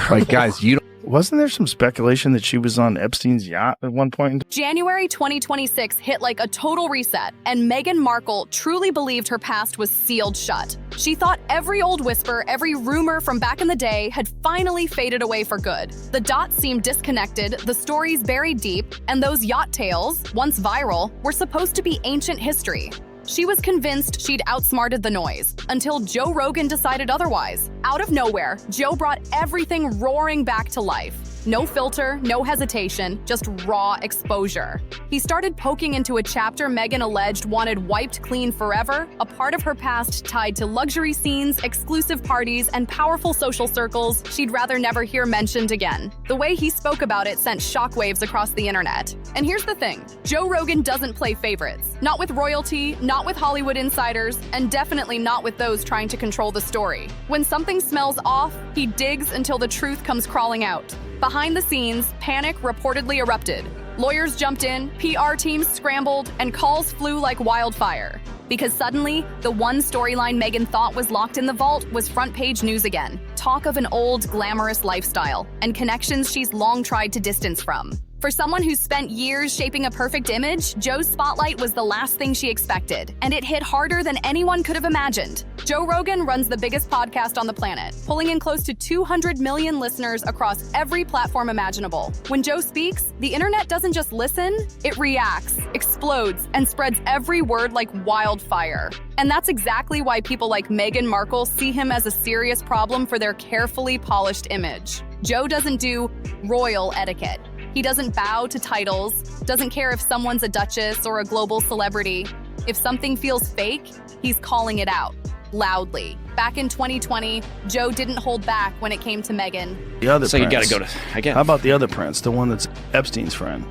Like, guys, wasn't there some speculation that she was on Epstein's yacht at one point? January 2026 hit like a total reset, and Meghan Markle truly believed her past was sealed shut. She thought every old whisper, every rumor from back in the day had finally faded away for good. The dots seemed disconnected, the stories buried deep, and those yacht tales, once viral, were supposed to be ancient history. She was convinced she'd outsmarted the noise, until Joe Rogan decided otherwise. Out of nowhere, Joe brought everything roaring back to life. No filter, no hesitation, just raw exposure. He started poking into a chapter Meghan alleged wanted wiped clean forever, a part of her past tied to luxury scenes, exclusive parties, and powerful social circles she'd rather never hear mentioned again. The way he spoke about it sent shockwaves across the internet. And here's the thing, Joe Rogan doesn't play favorites. Not with royalty, not with Hollywood insiders, and definitely not with those trying to control the story. When something smells off, he digs until the truth comes crawling out. Behind the scenes, panic reportedly erupted. Lawyers jumped in, PR teams scrambled, and calls flew like wildfire. Because suddenly, the one storyline Meghan thought was locked in the vault was front-page news again. Talk of an old, glamorous lifestyle, and connections she's long tried to distance from. For someone who spent years shaping a perfect image, Joe's spotlight was the last thing she expected, and it hit harder than anyone could have imagined. Joe Rogan runs the biggest podcast on the planet, pulling in close to 200 million listeners across every platform imaginable. When Joe speaks, the internet doesn't just listen, it reacts, explodes, and spreads every word like wildfire. And that's exactly why people like Meghan Markle see him as a serious problem for their carefully polished image. Joe doesn't do royal etiquette. He doesn't bow to titles, doesn't care if someone's a duchess or a global celebrity. If something feels fake, he's calling it out, loudly. Back in 2020, Joe didn't hold back when it came to Meghan. The other So prince. you gotta go to, again. How about the other prince, the one that's Epstein's friend?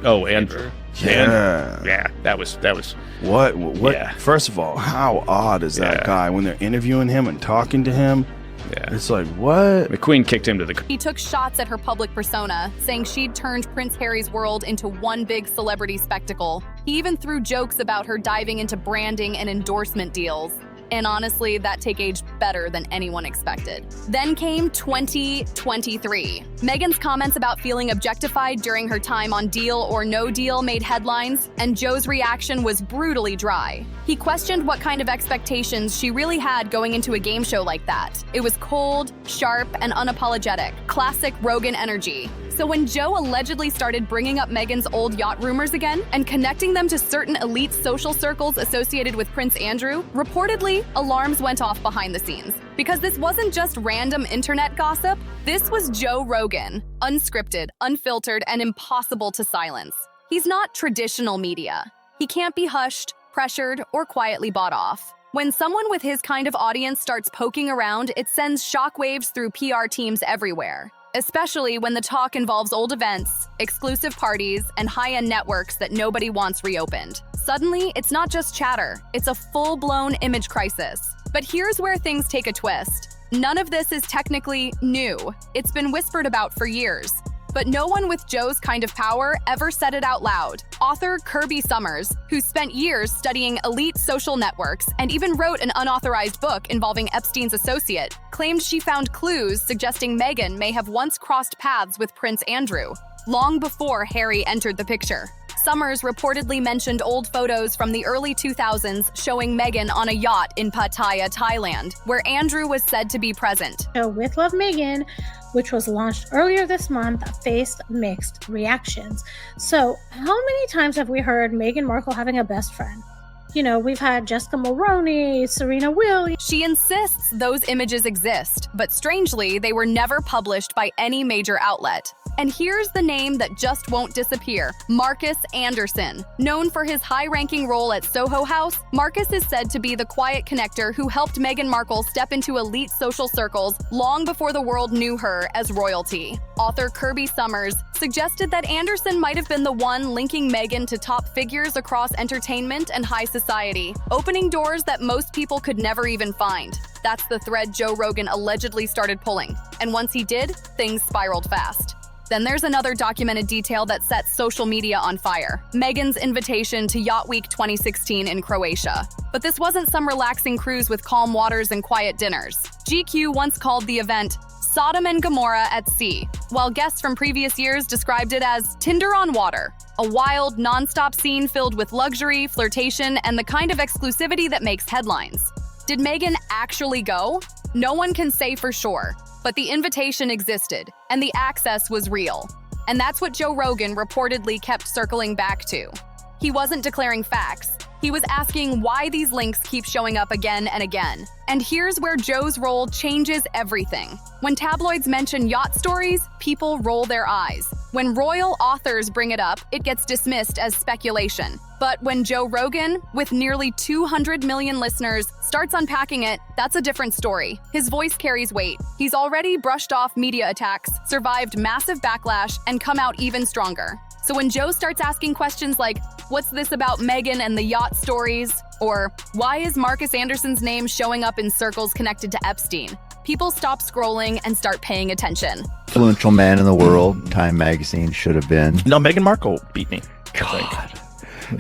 Oh, Andrew. Yeah. Yeah, that was. What? Yeah. First of all, how odd is that guy when they're interviewing him and talking to him? Yeah. It's like, what? The Queen kicked him to the. He took shots at her public persona, saying she'd turned Prince Harry's world into one big celebrity spectacle. He even threw jokes about her diving into branding and endorsement deals. And honestly, that take aged better than anyone expected. Then came 2023. Meghan's comments about feeling objectified during her time on Deal or No Deal made headlines, and Joe's reaction was brutally dry. He questioned what kind of expectations she really had going into a game show like that. It was cold, sharp, and unapologetic. Classic Rogan energy. So when Joe allegedly started bringing up Meghan's old yacht rumors again and connecting them to certain elite social circles associated with Prince Andrew, reportedly, alarms went off behind the scenes. Because this wasn't just random internet gossip, this was Joe Rogan, unscripted, unfiltered, and impossible to silence. He's not traditional media. He can't be hushed, pressured, or quietly bought off. When someone with his kind of audience starts poking around, it sends shockwaves through PR teams everywhere. Especially when the talk involves old events, exclusive parties, and high-end networks that nobody wants reopened. Suddenly, it's not just chatter, it's a full-blown image crisis. But here's where things take a twist. None of this is technically new. It's been whispered about for years. But no one with Joe's kind of power ever said it out loud. Author Kirby Summers, who spent years studying elite social networks and even wrote an unauthorized book involving Epstein's associate, claimed she found clues suggesting Meghan may have once crossed paths with Prince Andrew, long before Harry entered the picture. Summers reportedly mentioned old photos from the early 2000s showing Meghan on a yacht in Pattaya, Thailand, where Andrew was said to be present. With Love Meghan, which was launched earlier this month, faced mixed reactions. So how many times have we heard Meghan Markle having a best friend? You know, we've had Jessica Mulroney, Serena Williams. She insists those images exist, but strangely, they were never published by any major outlet. And here's the name that just won't disappear, Marcus Anderson. Known for his high-ranking role at Soho House, Marcus is said to be the quiet connector who helped Meghan Markle step into elite social circles long before the world knew her as royalty. Author Kirby Summers suggested that Anderson might have been the one linking Meghan to top figures across entertainment and high society, opening doors that most people could never even find. That's the thread Joe Rogan allegedly started pulling. And once he did, things spiraled fast. Then there's another documented detail that sets social media on fire. Meghan's invitation to Yacht Week 2016 in Croatia. But this wasn't some relaxing cruise with calm waters and quiet dinners. GQ once called the event Sodom and Gomorrah at sea, while guests from previous years described it as Tinder on water, a wild, non-stop scene filled with luxury, flirtation, and the kind of exclusivity that makes headlines. Did Meghan actually go? No one can say for sure, but the invitation existed, and the access was real. And that's what Joe Rogan reportedly kept circling back to. He wasn't declaring facts. He was asking why these links keep showing up again and again. And here's where Joe's role changes everything. When tabloids mention yacht stories, people roll their eyes. When royal authors bring it up, it gets dismissed as speculation. But when Joe Rogan, with nearly 200 million listeners, starts unpacking it, that's a different story. His voice carries weight. He's already brushed off media attacks, survived massive backlash, and come out even stronger. So when Joe starts asking questions like, what's this about Meghan and the yacht stories? Or why is Marcus Anderson's name showing up in circles connected to Epstein? People stop scrolling and start paying attention. Influential man in the world, Time magazine should have been. No, Meghan Markle beat me. God.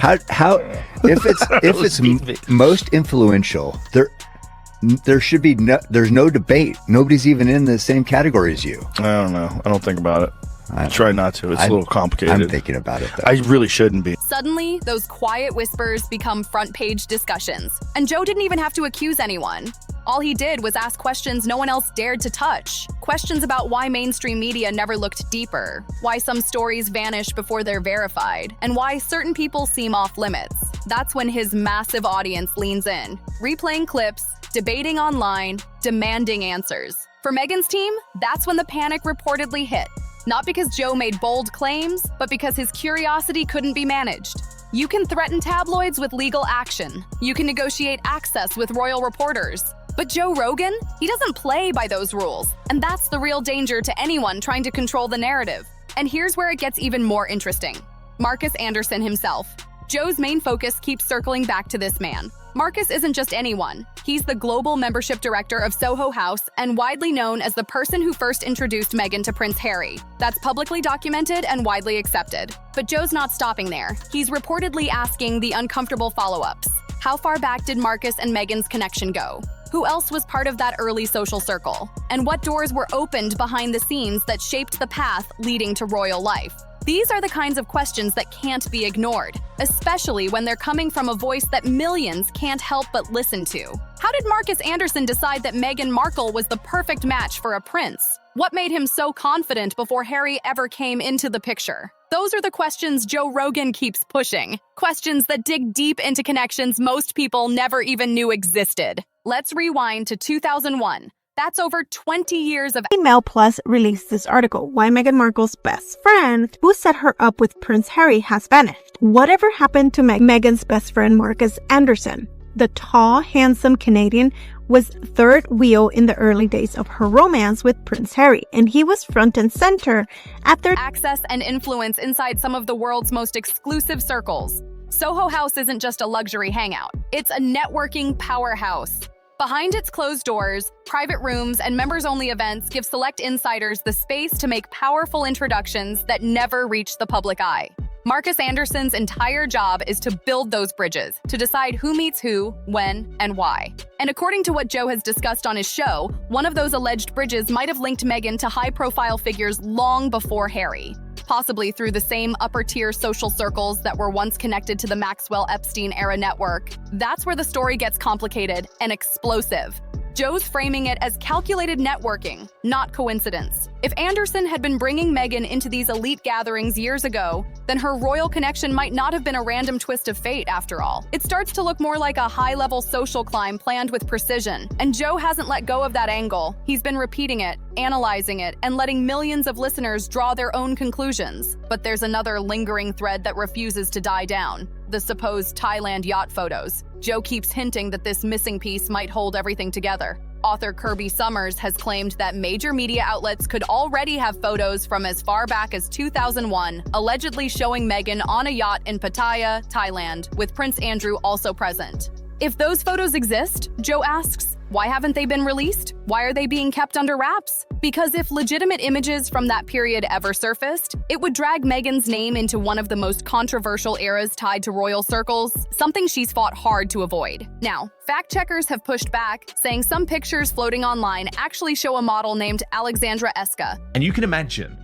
How if it's most influential, there should be there's no debate. Nobody's even in the same category as you. I don't know. I don't think about it. I try not to. It's a little complicated. I'm thinking about it, though. I really shouldn't be. Suddenly, those quiet whispers become front-page discussions. And Joe didn't even have to accuse anyone. All he did was ask questions no one else dared to touch. Questions about why mainstream media never looked deeper, why some stories vanish before they're verified, and why certain people seem off limits. That's when his massive audience leans in, replaying clips, debating online, demanding answers. For Meghan's team, that's when the panic reportedly hit. Not because Joe made bold claims, but because his curiosity couldn't be managed. You can threaten tabloids with legal action. You can negotiate access with royal reporters. But Joe Rogan, he doesn't play by those rules. And that's the real danger to anyone trying to control the narrative. And here's where it gets even more interesting. Marcus Anderson himself. Joe's main focus keeps circling back to this man. Marcus isn't just anyone. He's the global membership director of Soho House and widely known as the person who first introduced Meghan to Prince Harry. That's publicly documented and widely accepted. But Joe's not stopping there. He's reportedly asking the uncomfortable follow-ups. How far back did Marcus and Meghan's connection go? Who else was part of that early social circle? And what doors were opened behind the scenes that shaped the path leading to royal life? These are the kinds of questions that can't be ignored, especially when they're coming from a voice that millions can't help but listen to. How did Marcus Anderson decide that Meghan Markle was the perfect match for a prince? What made him so confident before Harry ever came into the picture? Those are the questions Joe Rogan keeps pushing. Questions that dig deep into connections most people never even knew existed. Let's rewind to 2001. That's over 20 years of Mail Plus released this article, Why Meghan Markle's best friend, who set her up with Prince Harry, has vanished. Whatever happened to Meghan's best friend Marcus Anderson? The tall, handsome Canadian was third wheel in the early days of her romance with Prince Harry, and he was front and center at their access and influence inside some of the world's most exclusive circles. Soho House isn't just a luxury hangout. It's a networking powerhouse. Behind its closed doors, private rooms and members-only events give select insiders the space to make powerful introductions that never reach the public eye. Marcus Anderson's entire job is to build those bridges, to decide who meets who, when, and why. And according to what Joe has discussed on his show, one of those alleged bridges might have linked Meghan to high-profile figures long before Harry, possibly through the same upper-tier social circles that were once connected to the Maxwell-Epstein-era network. That's where the story gets complicated and explosive. Joe's framing it as calculated networking, not coincidence. If Anderson had been bringing Meghan into these elite gatherings years ago, then her royal connection might not have been a random twist of fate after all. It starts to look more like a high-level social climb planned with precision, and Joe hasn't let go of that angle. He's been repeating it, analyzing it, and letting millions of listeners draw their own conclusions. But there's another lingering thread that refuses to die down: the supposed Thailand yacht photos. Joe keeps hinting that this missing piece might hold everything together. Author Kirby Summers has claimed that major media outlets could already have photos from as far back as 2001, allegedly showing Meghan on a yacht in Pattaya, Thailand, with Prince Andrew also present. If those photos exist, Joe asks, Why haven't they been released? Why are they being kept under wraps? Because if legitimate images from that period ever surfaced, it would drag Meghan's name into one of the most controversial eras tied to royal circles, something she's fought hard to avoid. Now, fact checkers have pushed back, saying some pictures floating online actually show a model named Alexandra Eska. And you can imagine,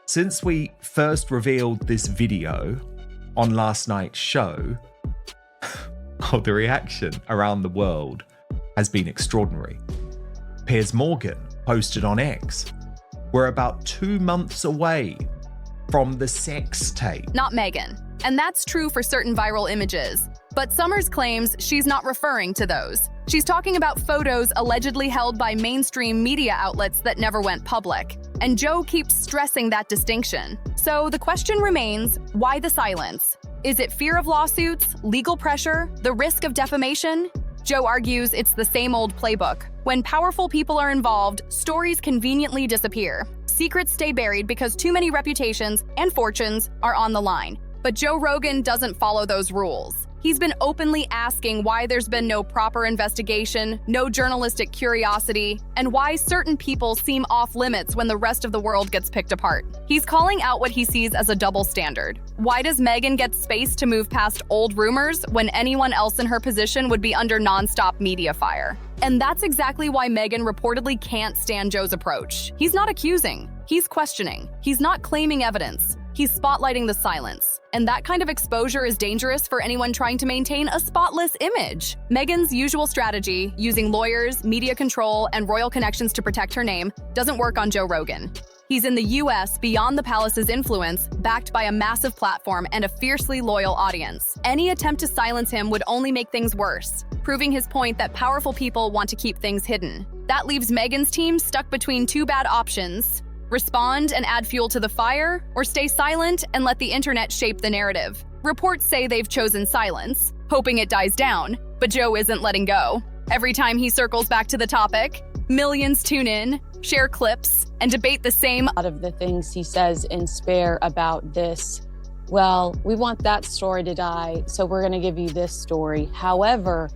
since we first revealed this video on last night's show, the reaction around the world has been extraordinary. Piers Morgan posted on X, "We're about 2 months away from the sex tape." Not Meghan. And that's true for certain viral images. But Summers claims she's not referring to those. She's talking about photos allegedly held by mainstream media outlets that never went public. And Joe keeps stressing that distinction. So the question remains, why the silence? Is it fear of lawsuits, legal pressure, the risk of defamation? Joe argues it's the same old playbook. When powerful people are involved, stories conveniently disappear. Secrets stay buried because too many reputations and fortunes are on the line. But Joe Rogan doesn't follow those rules. He's been openly asking why there's been no proper investigation, no journalistic curiosity, and why certain people seem off limits when the rest of the world gets picked apart. He's calling out what he sees as a double standard. Why does Meghan get space to move past old rumors when anyone else in her position would be under nonstop media fire? And that's exactly why Meghan reportedly can't stand Joe's approach. He's not accusing, he's questioning. He's not claiming evidence. He's spotlighting the silence. And that kind of exposure is dangerous for anyone trying to maintain a spotless image. Meghan's usual strategy, using lawyers, media control, and royal connections to protect her name, doesn't work on Joe Rogan. He's in the US beyond the palace's influence, backed by a massive platform and a fiercely loyal audience. Any attempt to silence him would only make things worse, proving his point that powerful people want to keep things hidden. That leaves Meghan's team stuck between two bad options: respond and add fuel to the fire, or stay silent and let the internet shape the narrative. Reports say they've chosen silence, hoping it dies down, but Joe isn't letting go. Every time he circles back to the topic, millions tune in, share clips, and debate the same. A lot of the things he says in Spare about this, well, we want that story to die, so we're going to give you this story. However,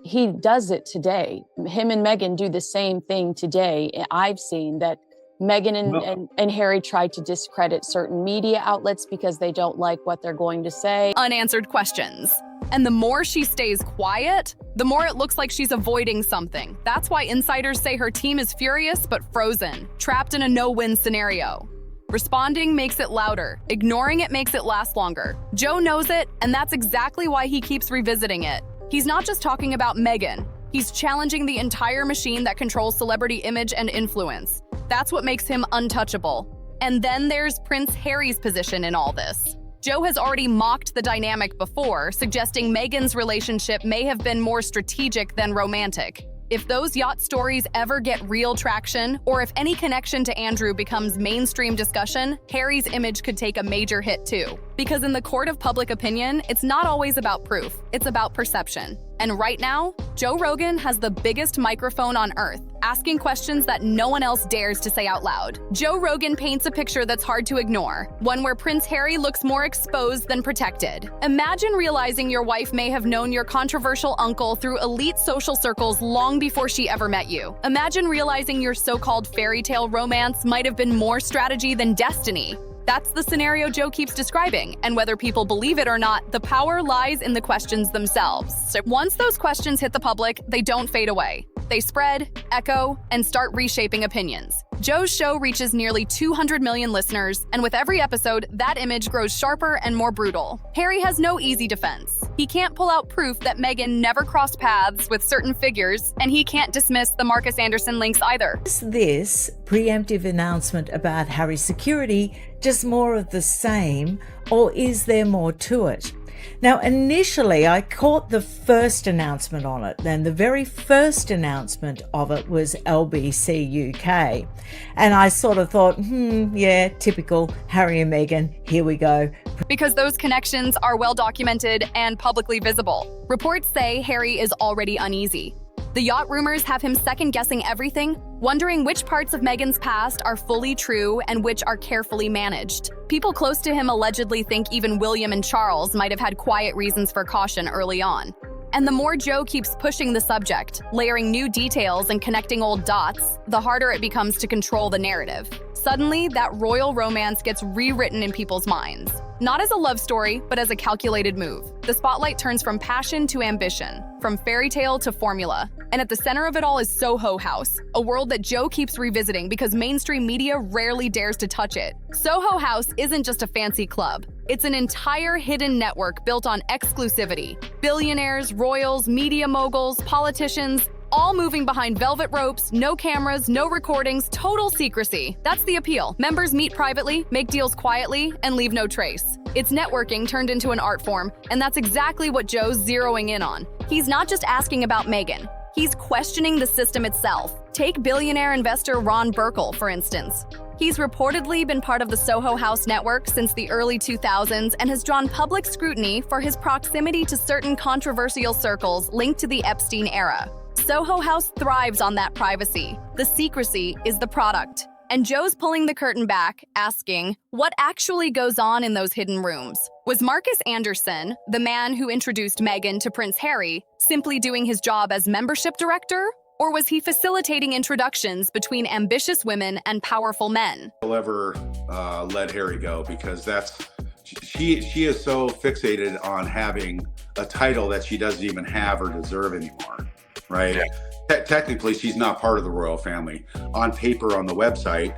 he does it today. Him and Meghan do the same thing today. I've seen that Meghan and Harry tried to discredit certain media outlets because they don't like what they're going to say. Unanswered questions. And the more she stays quiet, the more it looks like she's avoiding something. That's why insiders say her team is furious but frozen, trapped in a no-win scenario. Responding makes it louder. Ignoring it makes it last longer. Joe knows it, and that's exactly why he keeps revisiting it. He's not just talking about Meghan. He's challenging the entire machine that controls celebrity image and influence. That's what makes him untouchable. And then there's Prince Harry's position in all this. Joe has already mocked the dynamic before, suggesting Meghan's relationship may have been more strategic than romantic. If those yacht stories ever get real traction, or if any connection to Andrew becomes mainstream discussion, Harry's image could take a major hit too. Because in the court of public opinion, it's not always about proof, it's about perception. And right now, Joe Rogan has the biggest microphone on earth, asking questions that no one else dares to say out loud. Joe Rogan paints a picture that's hard to ignore, one where Prince Harry looks more exposed than protected. Imagine realizing your wife may have known your controversial uncle through elite social circles long before she ever met you. Imagine realizing your so-called fairy tale romance might have been more strategy than destiny. That's the scenario Joe keeps describing, and whether people believe it or not, the power lies in the questions themselves. So once those questions hit the public, they don't fade away. They spread, echo, and start reshaping opinions. Joe's show reaches nearly 200 million listeners, and with every episode, that image grows sharper and more brutal. Harry has no easy defense. He can't pull out proof that Meghan never crossed paths with certain figures, and he can't dismiss the Marcus Anderson links either. Is this preemptive announcement about Harry's security just more of the same, or is there more to it? Now, initially, I caught the first announcement on it. Then the very first announcement of it was LBC UK. And I sort of thought, yeah, typical Harry and Meghan, here we go. Because those connections are well documented and publicly visible. Reports say Harry is already uneasy. The yacht rumors have him second-guessing everything, wondering which parts of Meghan's past are fully true and which are carefully managed. People close to him allegedly think even William and Charles might have had quiet reasons for caution early on. And the more Joe keeps pushing the subject, layering new details and connecting old dots, the harder it becomes to control the narrative. Suddenly, that royal romance gets rewritten in people's minds. Not as a love story, but as a calculated move. The spotlight turns from passion to ambition, from fairy tale to formula. And at the center of it all is Soho House, a world that Joe keeps revisiting because mainstream media rarely dares to touch it. Soho House isn't just a fancy club. It's an entire hidden network built on exclusivity. Billionaires, royals, media moguls, politicians, all moving behind velvet ropes, no cameras, no recordings, total secrecy. That's the appeal. Members meet privately, make deals quietly, and leave no trace. It's networking turned into an art form, and that's exactly what Joe's zeroing in on. He's not just asking about Meghan. He's questioning the system itself. Take billionaire investor Ron Burkle, for instance. He's reportedly been part of the Soho House network since the early 2000s and has drawn public scrutiny for his proximity to certain controversial circles linked to the Epstein era. Soho House thrives on that privacy. The secrecy is the product. And Joe's pulling the curtain back, asking, what actually goes on in those hidden rooms? Was Marcus Anderson, the man who introduced Meghan to Prince Harry, simply doing his job as membership director? Or was he facilitating introductions between ambitious women and powerful men? I'll ever let Harry go because she is so fixated on having a title that she doesn't even have or deserve anymore, right? Yeah. Technically, she's not part of the royal family. On paper, on the website,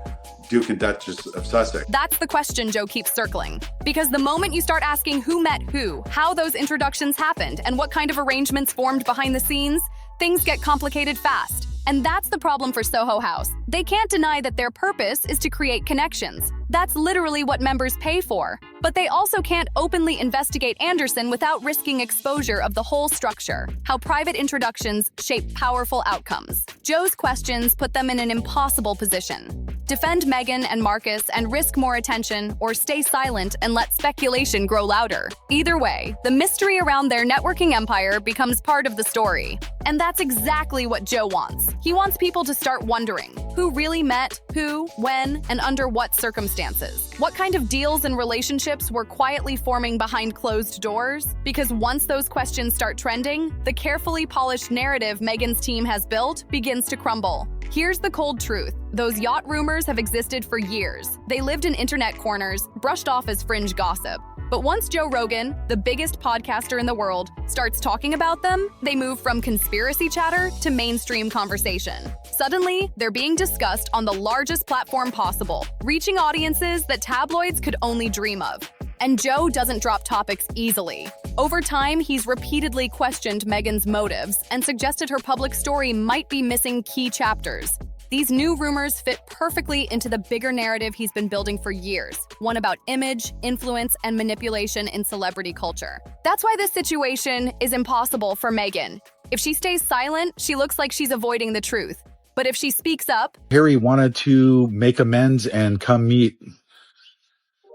Duke and Duchess of Sussex. That's the question Joe keeps circling. Because the moment you start asking who met who, how those introductions happened, and what kind of arrangements formed behind the scenes, things get complicated fast. And that's the problem for Soho House. They can't deny that their purpose is to create connections. That's literally what members pay for. But they also can't openly investigate Anderson without risking exposure of the whole structure, how private introductions shape powerful outcomes. Joe's questions put them in an impossible position. Defend Meghan and Marcus and risk more attention, or stay silent and let speculation grow louder. Either way, the mystery around their networking empire becomes part of the story. And that's exactly what Joe wants. He wants people to start wondering who really met who, when, and under what circumstances. What kind of deals and relationships were quietly forming behind closed doors? Because once those questions start trending, the carefully polished narrative Meghan's team has built begins to crumble. Here's the cold truth. Those yacht rumors have existed for years. They lived in internet corners, brushed off as fringe gossip. But once Joe Rogan, the biggest podcaster in the world, starts talking about them, they move from conspiracy chatter to mainstream conversation. Suddenly, they're being discussed on the largest platform possible, reaching audiences that tabloids could only dream of. And Joe doesn't drop topics easily. Over time, he's repeatedly questioned Meghan's motives and suggested her public story might be missing key chapters. These new rumors fit perfectly into the bigger narrative he's been building for years, one about image, influence, and manipulation in celebrity culture. That's why this situation is impossible for Meghan. If she stays silent, she looks like she's avoiding the truth. But if she speaks up, Harry wanted to make amends and come meet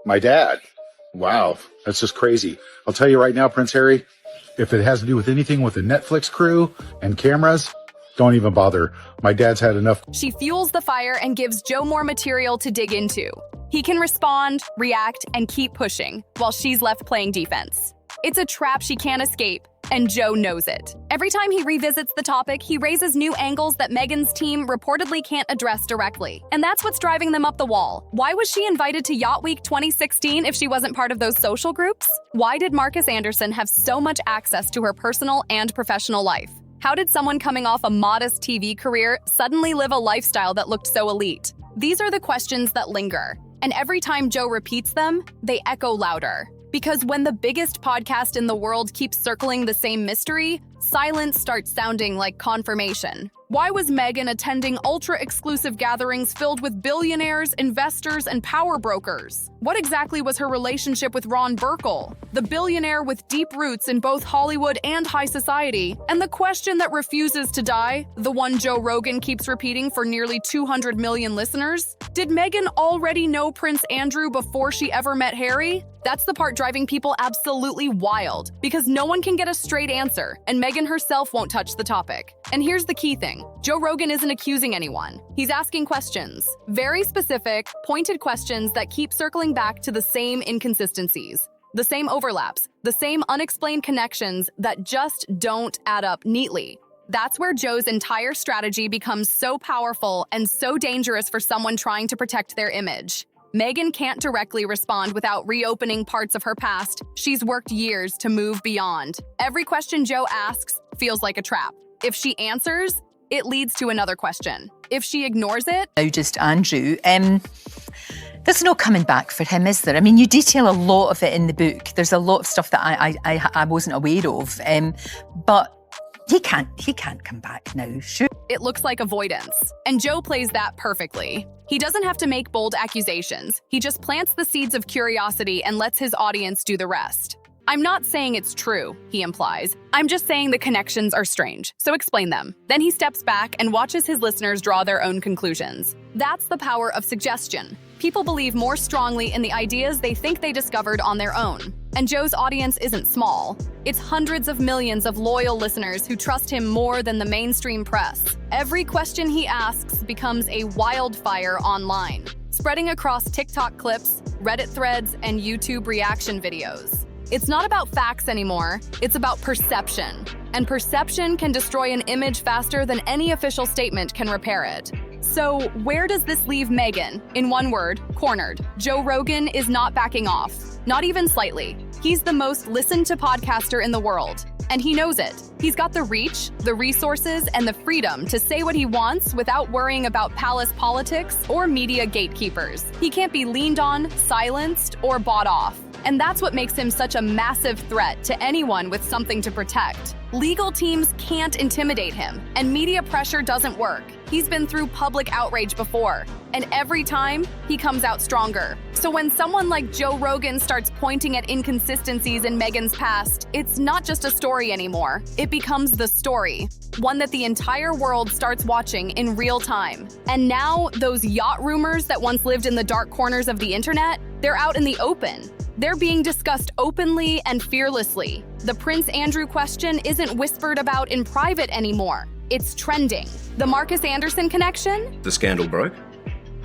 my dad. Wow, that's just crazy. I'll tell you right now, Prince Harry, if it has to do with anything with the Netflix crew and cameras, don't even bother. My dad's had enough. She fuels the fire and gives Joe more material to dig into. He can respond, react, and keep pushing, while she's left playing defense. It's a trap she can't escape, and Joe knows it. Every time he revisits the topic, he raises new angles that Meghan's team reportedly can't address directly. And that's what's driving them up the wall. Why was she invited to Yacht Week 2016 if she wasn't part of those social groups? Why did Marcus Anderson have so much access to her personal and professional life? How did someone coming off a modest TV career suddenly live a lifestyle that looked so elite? These are the questions that linger. And every time Joe repeats them, they echo louder. Because when the biggest podcast in the world keeps circling the same mystery, silence starts sounding like confirmation. Why was Meghan attending ultra-exclusive gatherings filled with billionaires, investors, and power brokers? What exactly was her relationship with Ron Burkle, the billionaire with deep roots in both Hollywood and high society? And the question that refuses to die, the one Joe Rogan keeps repeating for nearly 200 million listeners? Did Meghan already know Prince Andrew before she ever met Harry? That's the part driving people absolutely wild, because no one can get a straight answer, and Meghan herself won't touch the topic. And here's the key thing. Joe Rogan isn't accusing anyone. He's asking questions. Very specific, pointed questions that keep circling back to the same inconsistencies. the same overlaps, the same unexplained connections that just don't add up neatly. That's where Joe's entire strategy becomes so powerful and so dangerous for someone trying to protect their image. Meghan can't directly respond without reopening parts of her past. She's worked years to move beyond. Every question Joe asks feels like a trap. If she answers, it leads to another question. If she ignores it, Now just Andrew, there's no coming back for him, is there? I mean, you detail a lot of it in the book. There's a lot of stuff that I wasn't aware of, but he can't come back now, sure. it looks like avoidance. And Joe plays that perfectly. He doesn't have to make bold accusations. He just plants the seeds of curiosity and lets his audience do the rest. I'm not saying it's true, he implies. I'm just saying the connections are strange, so explain them. Then he steps back and watches his listeners draw their own conclusions. That's the power of suggestion. People believe more strongly in the ideas they think they discovered on their own. And Joe's audience isn't small. It's hundreds of millions of loyal listeners who trust him more than the mainstream press. Every question he asks becomes a wildfire online, spreading across TikTok clips, Reddit threads, and YouTube reaction videos. It's not about facts anymore, it's about perception. And perception can destroy an image faster than any official statement can repair it. So where does this leave Meghan? In one word, cornered. Joe Rogan is not backing off, not even slightly. He's the most listened to podcaster in the world, and he knows it. He's got the reach, the resources, and the freedom to say what he wants without worrying about palace politics or media gatekeepers. He can't be leaned on, silenced, or bought off. And that's what makes him such a massive threat to anyone with something to protect. Legal teams can't intimidate him, and media pressure doesn't work. He's been through public outrage before, and every time, he comes out stronger. So when someone like Joe Rogan starts pointing at inconsistencies in Meghan's past, it's not just a story anymore. It becomes the story, one that the entire world starts watching in real time. And now, those yacht rumors that once lived in the dark corners of the internet, they're out in the open. They're being discussed openly and fearlessly. The Prince Andrew question isn't whispered about in private anymore. It's trending. The Marcus Anderson connection? The scandal broke?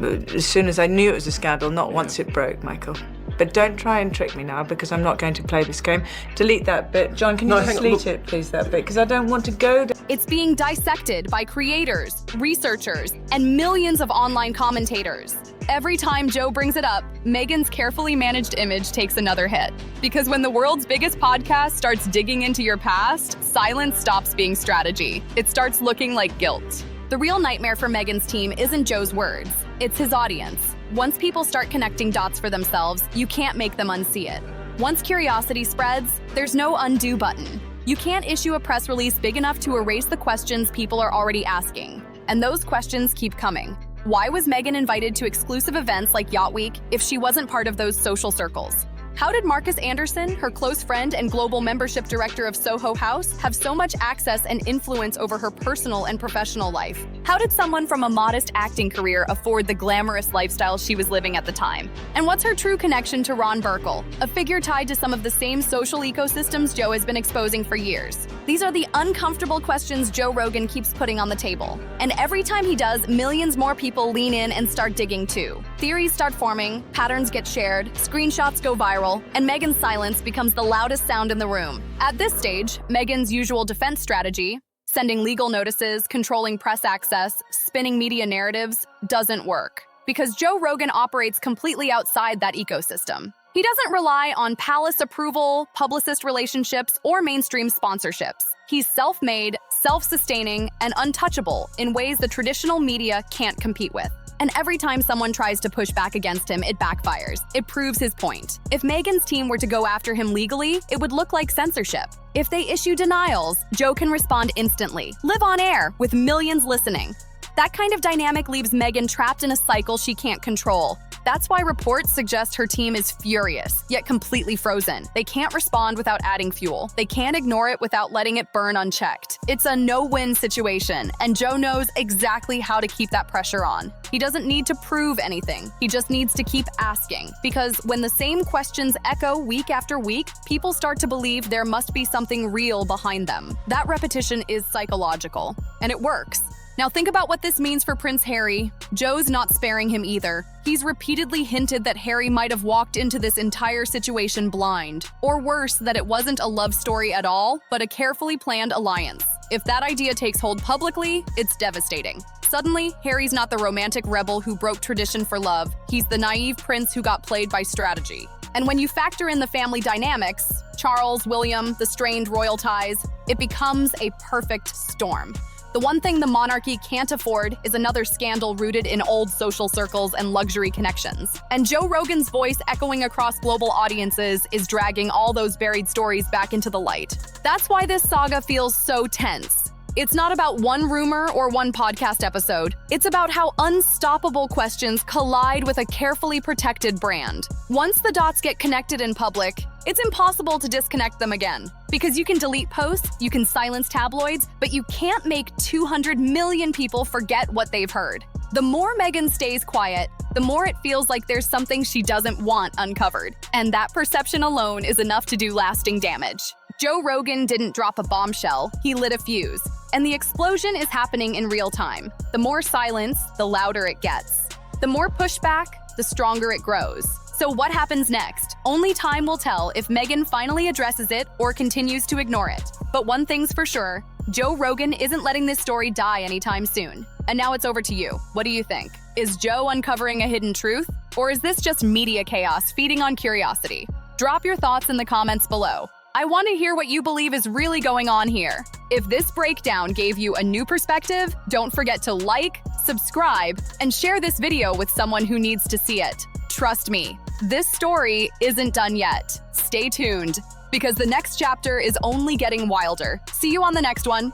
As soon as I knew it was a scandal, not once it broke, Michael. But don't try and trick me now, because I'm not going to play this game. Delete that bit. John, can you just delete it, please, that bit? Because I don't want to go down. It's being dissected by creators, researchers, and millions of online commentators. Every time Joe brings it up, Meghan's carefully managed image takes another hit. Because when the world's biggest podcast starts digging into your past, silence stops being strategy. It starts looking like guilt. The real nightmare for Meghan's team isn't Joe's words, it's his audience. Once people start connecting dots for themselves, you can't make them unsee it. Once curiosity spreads, there's no undo button. You can't issue a press release big enough to erase the questions people are already asking. And those questions keep coming. Why was Meghan invited to exclusive events like Yacht Week if she wasn't part of those social circles? How did Marcus Anderson, her close friend and global membership director of Soho House, have so much access and influence over her personal and professional life? How did someone from a modest acting career afford the glamorous lifestyle she was living at the time? And what's her true connection to Ron Burkle, a figure tied to some of the same social ecosystems Joe has been exposing for years? These are the uncomfortable questions Joe Rogan keeps putting on the table. And every time he does, millions more people lean in and start digging too. Theories start forming, patterns get shared, screenshots go viral, and Meghan's silence becomes the loudest sound in the room. At this stage, Meghan's usual defense strategy, sending legal notices, controlling press access, spinning media narratives, doesn't work. Because Joe Rogan operates completely outside that ecosystem. He doesn't rely on palace approval, publicist relationships, or mainstream sponsorships. He's self-made, self-sustaining, and untouchable in ways the traditional media can't compete with. And every time someone tries to push back against him, it backfires. It proves his point. If Meghan's team were to go after him legally, it would look like censorship. If they issue denials, Joe can respond instantly, live on air, with millions listening. That kind of dynamic leaves Meghan trapped in a cycle she can't control. That's why reports suggest her team is furious, yet completely frozen. They can't respond without adding fuel. They can't ignore it without letting it burn unchecked. It's a no-win situation, and Joe knows exactly how to keep that pressure on. He doesn't need to prove anything. He just needs to keep asking. Because when the same questions echo week after week, people start to believe there must be something real behind them. That repetition is psychological, and it works. Now think about what this means for Prince Harry. Joe's not sparing him either. He's repeatedly hinted that Harry might have walked into this entire situation blind. Or worse, that it wasn't a love story at all, but a carefully planned alliance. If that idea takes hold publicly, it's devastating. Suddenly, Harry's not the romantic rebel who broke tradition for love. He's the naive prince who got played by strategy. And when you factor in the family dynamics, Charles, William, the strained royal ties, it becomes a perfect storm. The one thing the monarchy can't afford is another scandal rooted in old social circles and luxury connections. And Joe Rogan's voice echoing across global audiences is dragging all those buried stories back into the light. That's why this saga feels so tense. It's not about one rumor or one podcast episode. It's about how unstoppable questions collide with a carefully protected brand. Once the dots get connected in public, it's impossible to disconnect them again. Because you can delete posts, you can silence tabloids, but you can't make 200 million people forget what they've heard. The more Meghan stays quiet, the more it feels like there's something she doesn't want uncovered. And that perception alone is enough to do lasting damage. Joe Rogan didn't drop a bombshell, he lit a fuse. And the explosion is happening in real time. The more silence, the louder it gets. The more pushback, the stronger it grows. So what happens next? Only time will tell if Meghan finally addresses it or continues to ignore it. But one thing's for sure, Joe Rogan isn't letting this story die anytime soon. And now it's over to you. What do you think? Is Joe uncovering a hidden truth? Or is this just media chaos feeding on curiosity? Drop your thoughts in the comments below. I want to hear what you believe is really going on here. If this breakdown gave you a new perspective, don't forget to like, subscribe, and share this video with someone who needs to see it. Trust me, this story isn't done yet. Stay tuned, because the next chapter is only getting wilder. See you on the next one.